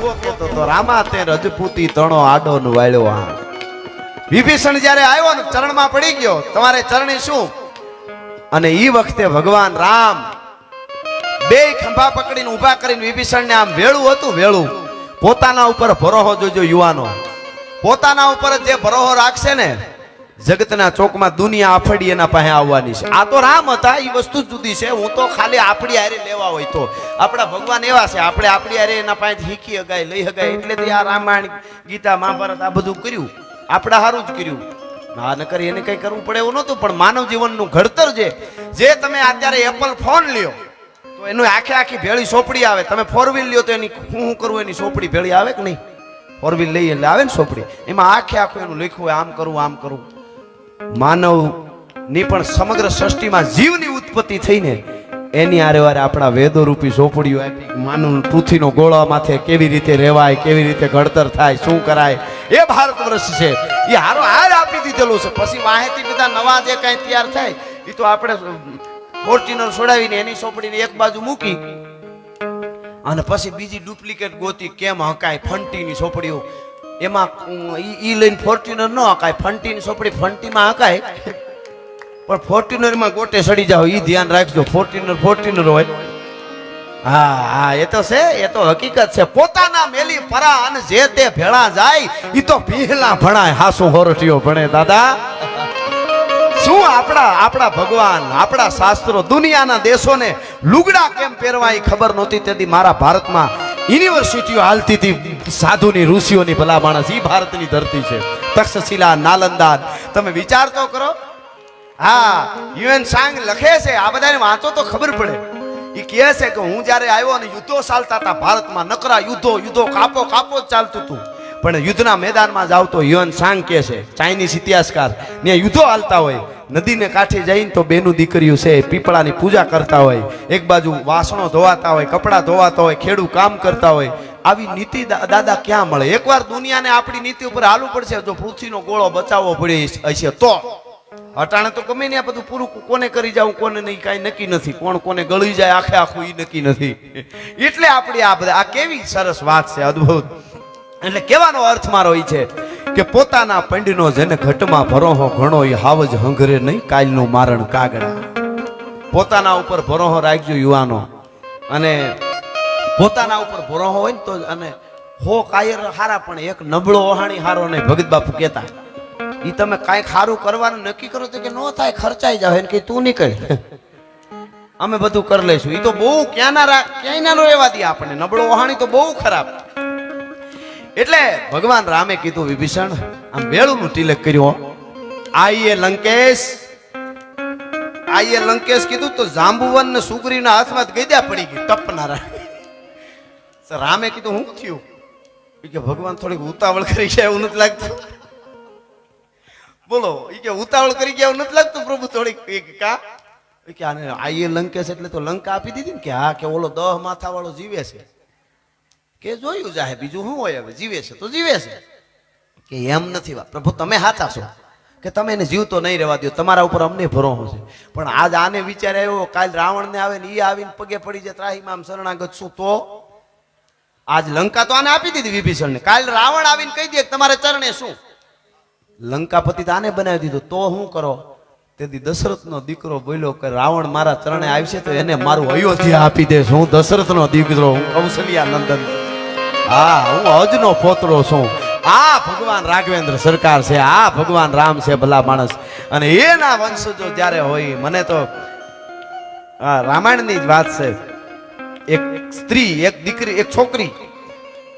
એવો કહેતો તો રામા તે રજપૂતી તણો આડો ન વાળ્યો આ વિભીષણ જ્યારે આવ્યો ને ચરણમાં પડી ગયો તમારે ચરણી શું અને ઈ વખતે ભગવાન રામ બે ખંભા પકડીને ઊભા કરીને વિભીષણને આમ વેળું હતું વેળું પોતાના ઉપર ભરોહો જોજો યુવાનો પોતાના ઉપર જે ભરોહો રાખશે ને જગતના ચોકમાં દુનિયા આફડી એના પાસે આવવાની છે આ તો રામ હતા એ વસ્તુ જુદી છે હું તો ખાલી આપણી હારે લેવા હોય તો આપણા ભગવાન એવા છે આપણે આપણી હારે એના પાસે શીખી હગાય લઈ હગાય એટલે આ રામાયણ ગીતા મહાભારત આ બધું કર્યું આપણા હારું જ કર્યું ના ન કરી એને કઈ કરવું પડે એવું નહોતું પણ માનવ જીવનનું ઘડતર જે તમે અત્યારે એપલ ફોન લ્યો તો એનું આખી ભેળી સોપડી આવે તમે 4 વ્હીલ લ્યો તો એની હું કરું એની સોપડી ભેળી આવે કે નહીં 4 વ્હીલ લઈ એટલે આવે ને સોપડી એમાં આખું એનું લખ્યું હોય આમ કરું માનવ ની પણ સમગ્ર સૃષ્ટિમાં જીવની ઉત્પત્તિ થઈને એની આરે આપણા વેદો રૂપી સોપડીઓ આપી માનવ પૃથ્વીનો ગોળા માથે કેવી રીતે રહેવાય કેવી રીતે ઘડતર થાય શું કરાય એ ભારત વર્ષ છે એ હારો હાર આપી દીધેલું છે પછી માહિતી બધા નવા જે કઈ તૈયાર થાય એ તો આપણે ફોર્ચ્યુનર છોડાવીને એની સોપડીને એક બાજુ મૂકી અને પછી બીજી ડુપ્લિકેટ ગોતી કેમ હકાય ફંટીની સોપડીઓ એમાં ઈ લઈને ફોર્ચ્યુનર ન હકાય ફંટીની સોપડી ફંટીમાં હકાય પણ ફોર્ચ્યુનરમાં ગોટે સડી જાવ ઈ ધ્યાન રાખજો ફોર્ચ્યુનર હોય હા એ તો છે એ તો હકીકત છે પોતાના મેલી પરા અને જે તે ભેળા જાય ઈ તો ભીહલા ભણાય હાસુ હોરટીઓ ભણે દાદા શું આપણા ભગવાન આપણા શાસ્ત્રો દુનિયાના દેશોને લુગડા કેમ પહેરવા એ ખબર નહોતી તેથી મારા ભારતમાં યુનિવર્સિટીઓ હાલતી હતી સાધુની ઋષિઓની ભલા માણસ ઈ ભારતની ધરતી છે તક્ષશિલા નાલંદા તમે વિચાર તો કરો હા યુએન સાંગ લખે છે આ બધાને વાંચો તો ખબર પડે એ કહે છે કે હું જ્યારે આવ્યો અને યુદ્ધો ચાલતા હતા ભારતમાં નકરા યુદ્ધો કાપો જ ચાલતું હતું પણ યુદ્ધના મેદાનમાં જાવ તો યુએન સાંગ કહે છે ચાઇનીઝ ઇતિહાસકાર ત્યાં યુદ્ધો હાલતા હોય નદીને કાંઠે જઈને તો બેનું દીકરીઓ છે પીપળાની પૂજા કરતા હોય એક બાજુ વાસણો ધોવાતા હોય કપડાં ધોવાતા હોય ખેડૂત કામ કરતા હોય આવી નીતિ દાદા ક્યાં મળે એકવાર દુનિયાને આપણી નીતિ ઉપર હાલવું પડશે જો પૃથ્વીનો ગોળો બચાવવો પડે હશે તો અટાણે તો ગમે ને આ બધું પૂરું કોને કરી જાવ કોને નહીં કાંઈ નક્કી નથી કોણ કોને ગળી જાય આખું એ નક્કી નથી એટલે આપણી આ બધા આ કેવી સરસ વાત છે અદ્ભુત એટલે કહેવાનો અર્થ મારો એ છે કે પોતાના પંડનો જેને ઘટમાં ભરોહો ઘણો એ હાવજ હંગરે નહીં કાલનું મારણ કાગડા પોતાના ઉપર ભરોહો રાખજો યુવાનો અને પોતાના ઉપર ભરોહો હોય ને તો અને હો કાયર હારા પણ એક નબળો ઓહાણી હારો નહીં ભગત બાપુ કહેતા ઈ તમે કાંઈક સારું કરવાનું નક્કી કરો તો કે નો થાય ખર્ચાઈ જાવ એને કે તું નીકળ અમે બધું કરી લઈશું ઈ તો બહુ ક્યાંય ના રહેવા દે આપણને નબળો ઓહાણી તો બહુ ખરાબ એટલે ભગવાન રામે કીધું વિભીષણ આમ વેળુનું તિલક કર્યું આઈએ લંકેશ કીધું તો જાંબુવન ને સુગ્રીવના હાથમાં ગઈદા પડી ગઈ તપનારા રામે કીધું હું થયું કે ભગવાન થોડીક ઉતાવળ કરી ગયા એવું નથી લાગતું બોલો એ કે ઉતાવળ કરી ગયા એવું નથી લાગતું પ્રભુ થોડીક કા કે આને આઈએ લંકેશ એટલે તો લંકા આપી દીધી ને કે હા કે ઓલો 10 માથા વાળો જીવે છે કે જોયું જાહે બીજું શું હોય હવે જીવે છે તો જીવે છે કે એમ નથી પ્રભુ તમે હાચા છો કે તમે એને જીવતો નહીં રહેવા દો તમારા ઉપર અમને ભરોસો છે પણ આજ આને વિચાર આવ્યો કાલ રાવણ ને આવે ને એ આવીને પગે પડી જાય ત્રાહીમામ શરણાગત શું તો આજ લંકા તો આને આપી દીધી વિભીષણ ને કાલ રાવણ આવીને કહી દે તમારે ચરણે શું લંકાપતિ તો આને બનાવી દીધું તો શું કરો તેથી દશરથનો દીકરો બોલ્યો કે રાવણ મારા ચરણે આવશે તો એને મારું અયોધ્યા આપી દે હું દશરથનો દીકરો હું કૌશલ્યા નંદન હા હું અજનો પોતરો છું આ ભગવાન રાઘવેન્દ્ર સરકાર છે આ ભગવાન રામ છે ભલા માણસ અને એના વંશજો જ્યારે હોય મને તો રામાયણની જ વાત છે એક સ્ત્રી એક દીકરી એક છોકરી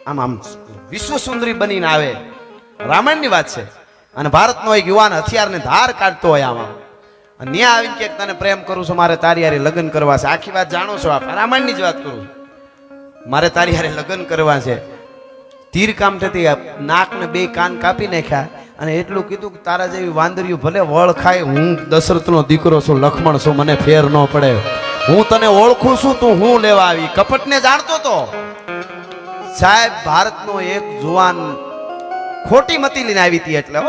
આમ વિશ્વ સુંદરી બનીને આવે રામાયણની વાત છે અને ભારતનો એક યુવાન હથિયારને ધાર કાઢતો હોય આમાં અને ત્યાં આવીને કે તને પ્રેમ કરું છું મારે તારી હારે લગ્ન કરવા છે આખી વાત જાણો છો આપ રામાયણની જ વાત કરું મારે તારી હારે લગ્ન કરવા છે તીર કામ થતી નાક ને 2 કાન કાપી નાખ્યા અને એટલું કીધું કે તારા જેવી વાંદરીઓ ભલે વળ ખાય હું દશરથનો દીકરો છું લક્ષ્મણ છું મને ફેર ન પડે હું તને ઓળખું છું તું હું લેવા આવી કપટને જાણતો તો સાહેબ ભારતનો એક જુવાન ખોટી મતી લઈને આવી હતી એટલે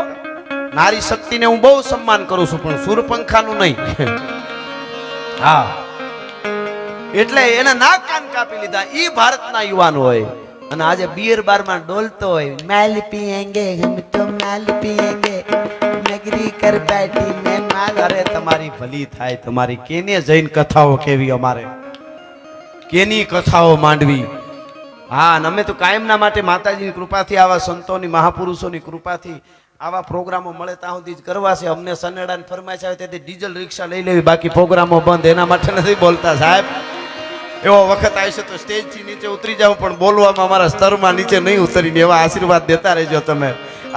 નારી શક્તિને હું બહુ સન્માન કરું છું પણ સુરપંખાનું નહીં હા એટલે એના નાક કાન કાપી લીધા ઈ ભારતના યુવાન હોય અને આજે બિયર બારમાં ડોલતો હોય, માલ પીએંગે હમ તો માલ પીએંગે નગરી કર બેઠી મેં માલ. અરે તમારી ભલી થાય, તમારી કેને જૈન કથાઓ કેવી, અમારે કેની કથાઓ માંડવી. હા, અને અમે તો કાયમના માટે માતાજીની કૃપાથી, આવા સંતોની મહાપુરુષોની કૃપાથી આવા પ્રોગ્રામો મળે ત્યાં સુધી જ કરવા છે. અમને સનેડાની ફરમાઈશ આવે તેથી ડીઝલ રિક્ષા લઈ લેવી, બાકી પ્રોગ્રામો બંધ. એના માટે નથી બોલતા સાહેબ. એવો વખત આવશે તો સ્ટેજથી નીચે ઉતરી જાવ, પણ બોલવામાં અમારા સ્તરમાં નીચે નહીં ઉતરીને એવા આશીર્વાદ દેતા રહેજો તમે.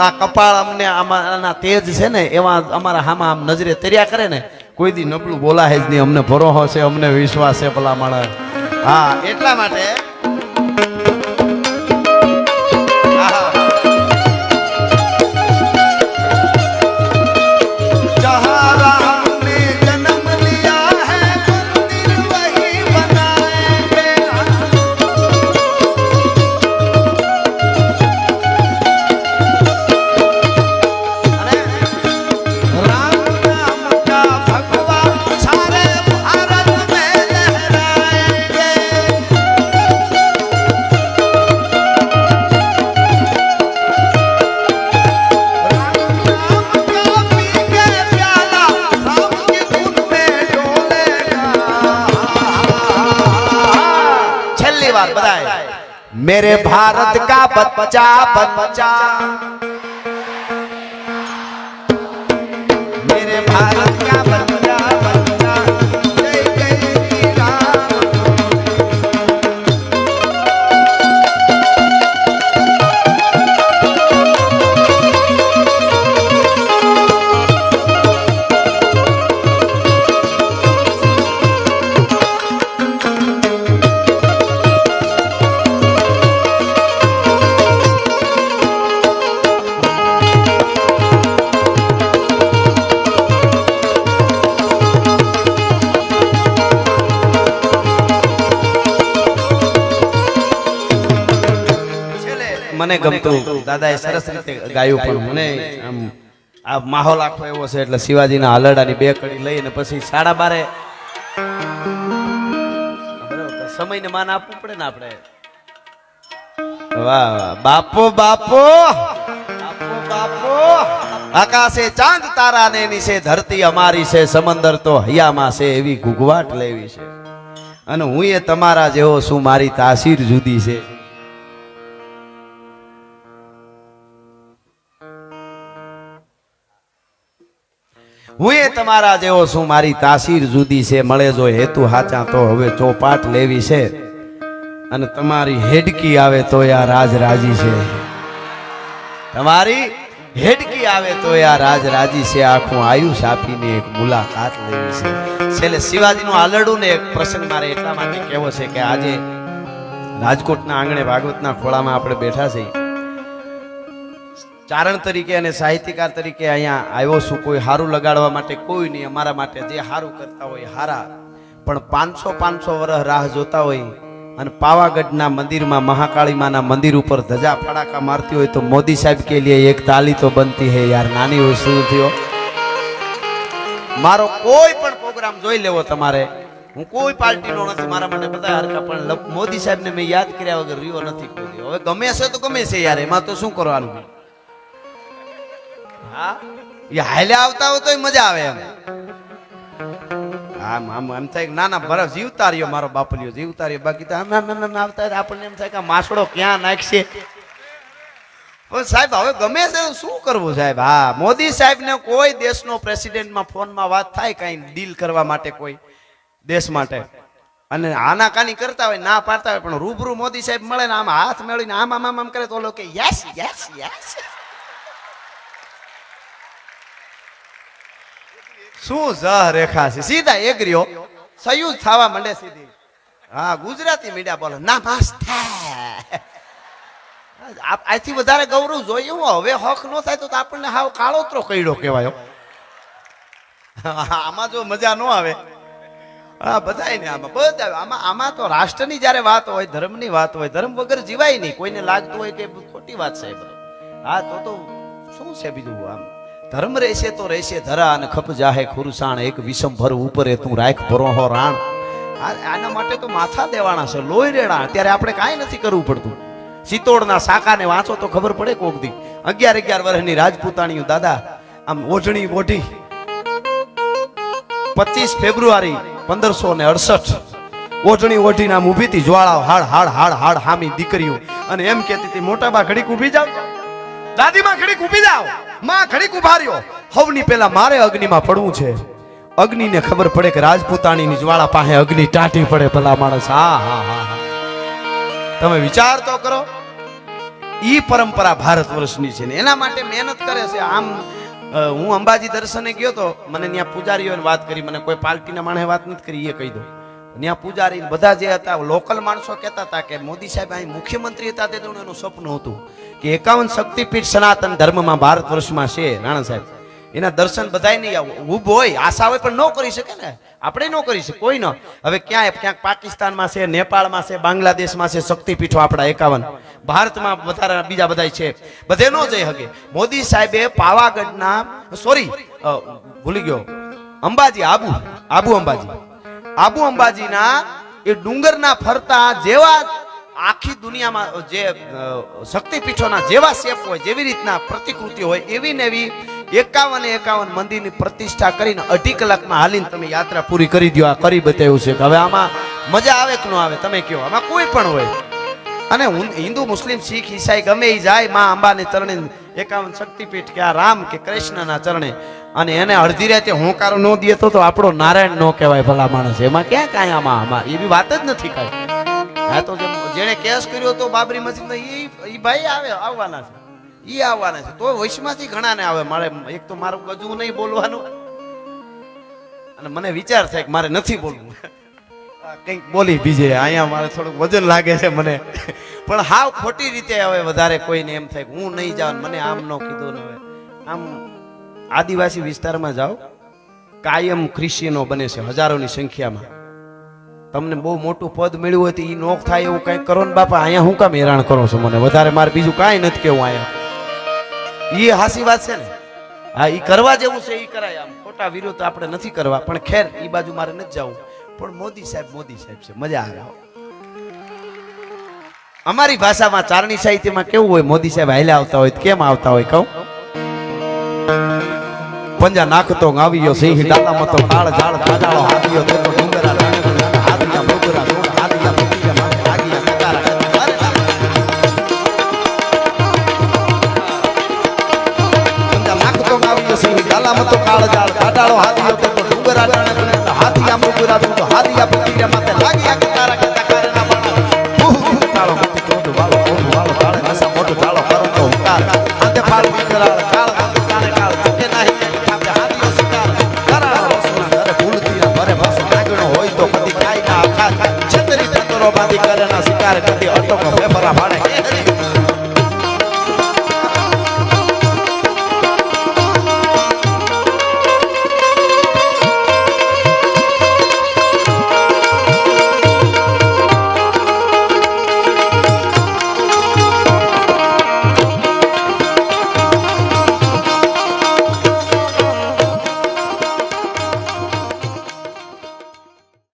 આ કપાળ અમને આના તેજ છે ને એવા અમારા હામાં આમ નજરે તર્યા કરે ને, કોઈ દી નબળું બોલાય જ નહીં. અમને ભરોસો છે, અમને વિશ્વાસ છે ભલા માણસ. હા, એટલા માટે मेरे भारत का बच्चा बच्चा, मेरे भारत का बच्चा बच्चा, जय जय श्री राम. મને ગમતું દાદાએ સરસ રીતે ગાયું, પણ મને આમ આ માહોલ આખો એવો છે એટલે શિવાજીના હલડાની બે કડી લઈને પછી 12:30 સમયને માન આપવું પડે ને આપણે. વાહ વાહ, બાપો બાપો બાપો બાપો. આકાશે ચાંદ તારા ને નીચે ધરતી અમારી છે, સમંદર તો હૈયામાં છે, એવી ઘૂઘવાટ લેવી છે. અને હું એ તમારા જેવો શું, મારી તાસીર જુદી છે. હું એ તમારા જેવો છું, મારી તાસીર જુદી છે. મળે જો હેતુ હાચા તો હવે ચોપાટ લેવી છે. અને તમારી હેડકી આવે તો આ રાજ રાજી છે. તમારી હેડકી આવે તો આ રાજ રાજી છે. આખું આયુષ આપીને એક મુલાકાત લેવી છે. છેલ્લે શિવાજીનું આલડું ને એક પ્રસંગ મારે એટલા માટે કહેવો છે કે આજે રાજકોટના આંગણે ભાગવતના ખોળામાં આપણે બેઠા છીએ. ચારણ તરીકે અને સાહિત્યકાર તરીકે અહીંયા આવ્યો છું. કોઈ હારું લગાડવા માટે કોઈ નહીં, અમારા માટે જે હારું કરતા હોય હારા. પણ 500 વર્ષ રાહ જોતા હોય અને પાવાગઢના મંદિરમાં મહાકાળીમાના મંદિર ઉપર ધજા ફડાકા મારતી હોય તો મોદી સાહેબ કે લીએ એક તાલી તો બનતી હે યાર. નાની વસ્તુ થયો. મારો કોઈ પણ પ્રોગ્રામ જોઈ લેવો તમારે, હું કોઈ પાર્ટીનો નથી, મારા માટે બધા હરકા, પણ મોદી સાહેબને મેં યાદ કર્યા વગર રહ્યો નથી કોઈ. હવે ગમે છે તો ગમે છે યાર, એમાં તો શું કરવાનું. હા, એ હાલે આવતા હોય તો મજા આવે એમ. આમ આમ એમ થાય કે ના ના બરાબર જીવતા રહ્યો મારો બાપલિયો, જીવતા રહ્યો. બાકી તો આમ આમ આમ આવતા આપણને એમ થાય કે માસડો ક્યાં નાખશે. સાહેબ હવે ગમે છે શું કરવું સાહેબ. હા, મોદી સાહેબ ને કોઈ દેશનો પ્રેસિડેન્ટમાં ફોનમાં વાત થાય કઈ ડીલ કરવા માટે કોઈ દેશ માટે, અને આનાકાની કરતા હોય, ના પાડતા હોય, પણ રૂબરૂ મોદી સાહેબ મળે ને આમ હાથ મેળવીને આમ આમ આમ કરે તો ઓલો કે યસ યસ યસ. શું જહ રેખા છે, સીધા એગ્રીઓ સયુજ થવા માંડે સીધી. હા, ગુજરાતી મીડિયા બોલે ના પાસ થાય. આથી વધારે ગૌરવ જોઈએ હું. હવે હક નો થાય તો આપણને હાવ કાળોતરો કઈડો કહેવાય. આમાં જો મજા ન આવે. હા, બધાય ને આમાં બધા આમાં તો રાષ્ટ્રની જયારે વાત હોય, ધર્મની વાત હોય, ધર્મ વગર જીવાય નહીં. કોઈને લાગતું હોય કે ખોટી વાત છે. હા, તો શું છે બીજું. આમ ધર્મ રહેશે તો રહેશે ધરા અને ખપ જાહે ખુરસાણ. એક વિષમ ભર ઉપરે તું રાખ ભરોહો રાણ. આના માટે તો માથા દેવાના છે, લોહી રેડા. અત્યારે આપણે કાંઈ નથી કરવું પડતું. સિત્તોડના સાકાને વાંચો તો ખબર પડે કોક દી 11 વર્ષની રાજપૂતાણીઓ દાદા આમ ઓઢણી ઓઢી 25 ફેબ્રુઆરી 1568 ઓઢણી ઓઢીને આમ ઊભી હતી જ્વાળાઓ હાડ હાડ હાડ હાડ હામી દીકરીઓ અને એમ કહેતી હતી મોટા બા ઘડીક ઊભી જાવ દાદીમાં ઘડીક ઊભી જાવ માં ઘડીક ઊભા રહ્યો હવની પેલા મારે અગ્નિમાં પડવું છે અગ્નિને ખબર પડે કે રાજપૂતાણીની જ્વાળા પાસે અગ્નિ ટાટી પડે ભલા માણસ હા હા હા હા તમે વિચાર તો કરો ઈ પરંપરા ભારત વર્ષની છે ને એના માટે મહેનત કરે છે આમ હું અંબાજી દર્શને ગયો તો મને ત્યાં પૂજારીઓને વાત કરી મને કોઈ પાર્ટીના માણસે વાત નથી કરી એ કહી દો ત્યાં પૂજારી બધા જે હતા લોકલ માણસો કહેતા હતા કે મોદી સાહેબ અહીં મુખ્યમંત્રી હતા તે એનું સપનું હતું કે 51 શક્તિપીઠ સનાતન ધર્મમાં ભારત વર્ષમાં છે રાણા સાહેબ એના દર્શન બધાય નહીં ઊભ હોય આશા હોય પણ ન કરી શકે ને આપણે ન કરી શકે કોઈ ન હવે ક્યાંક પાકિસ્તાનમાં છે નેપાળમાં છે બાંગ્લાદેશમાં છે શક્તિપીઠો આપણા 51 ભારતમાં વધારે બીજા બધા છે બધે ન જઈ શકે મોદી સાહેબે પાવાગઢના સોરી ભૂલી ગયો અંબાજી આબુ અંબાજીના એ ડુંગરના ફરતા જેવા આખી દુનિયામાં જે શક્તિપીઠોના જેવા શેપ હોય જેવી રીતના પ્રતિકૃતિ હોય એવી ને એવી 51 મંદિરની પ્રતિષ્ઠા કરીને 2.5 કલાકમાં હાલીને તમે યાત્રા પૂરી કરી દો આ કરી બતાવ્યું છે કે હવે આમાં મજા આવે કે ન આવે તમે કહો આમાં કોઈ પણ હોય અને હિન્દુ મુસ્લિમ શીખ ઈસાઈ ગમે એ જાય માં અંબાને ચરણે 51 શક્તિપીઠ કે આ રામ કે કૃષ્ણના ચરણે અને એને અડધી રાતે હોંકારો ન દે તો આપણો નારાયણ ન કહેવાય ભલા માણસ એમાં ક્યાં કાંઈ આમાં એવી વાત જ નથી કાંઈ હા તો જેણે કેસ કર્યો તો બાબરી મસ્જિદ એ ભાઈ આવવાના છે ઈ આવવાના છે તો વૈશમાંથી ઘણા ને આવે મારે એક તો મારું ગજવું નહીં બોલવાનું અને મને વિચાર થાય કે મારે નથી બોલવું કંઈક બોલી બીજે અહીંયા મારે થોડુંક વજન લાગે છે મને પણ હાવ ખોટી રીતે હવે વધારે કોઈને એમ થાય હું નહીં જાઉં મને આમ ન કીધું ને હવે આમ આદિવાસી વિસ્તારમાં જાઓ કાયમ ક્રિશ્ચિયનો બને છે હજારોની સંખ્યામાં તમને બહુ મોટું પદ મળ્યું હોય તો એ નોક થાય એવું કંઈક કરો ને બાપા અહીંયા હું કામ હેરાન કરો છો મને વધારે મારે બીજું કાંઈ નથી કેવું અહીંયા એ હાસી વાત છે ને હા એ કરવા જેવું છે એ કરાય આમ ખોટા વિરોધ આપણે નથી કરવા પણ ખેર એ બાજુ મારે નથી જવું પણ મોદી સાહેબ છે મજા આવે અમારી ભાષામાં ચારણી સાહિત્યમાં કેવું હોય મોદી સાહેબ હાલ્યા આવતા હોય કેમ આવતા હોય કહું પંજા નાખતો આવ્યો સિંહ ડાલામાં તો કાળ ઝાડ કાળો હાથીઓ તો ડુંગરા હાથીયા બગરા હાથીયા બગીરા માં આગિયા કતારા પંજા નાખતો આવ્યો સિંહ ડાલામાં તો કાળ ઝાડ કાળો હાથીઓ તો ડુંગરા હાથીયા બગરા તો હાથીયા બગીરા માં લાગ્યા કતારા કતારા બાણા કાળો મોટો વાળો કાળે નસા મોટો ચાલો કરો તો ઉતાર આતે પાલ વિકરાળ કાળ કાળે કાળ કે નહીં છત્રી તત્વો બાંધી કરે ના શિકાર કરી અટકો ફેફરા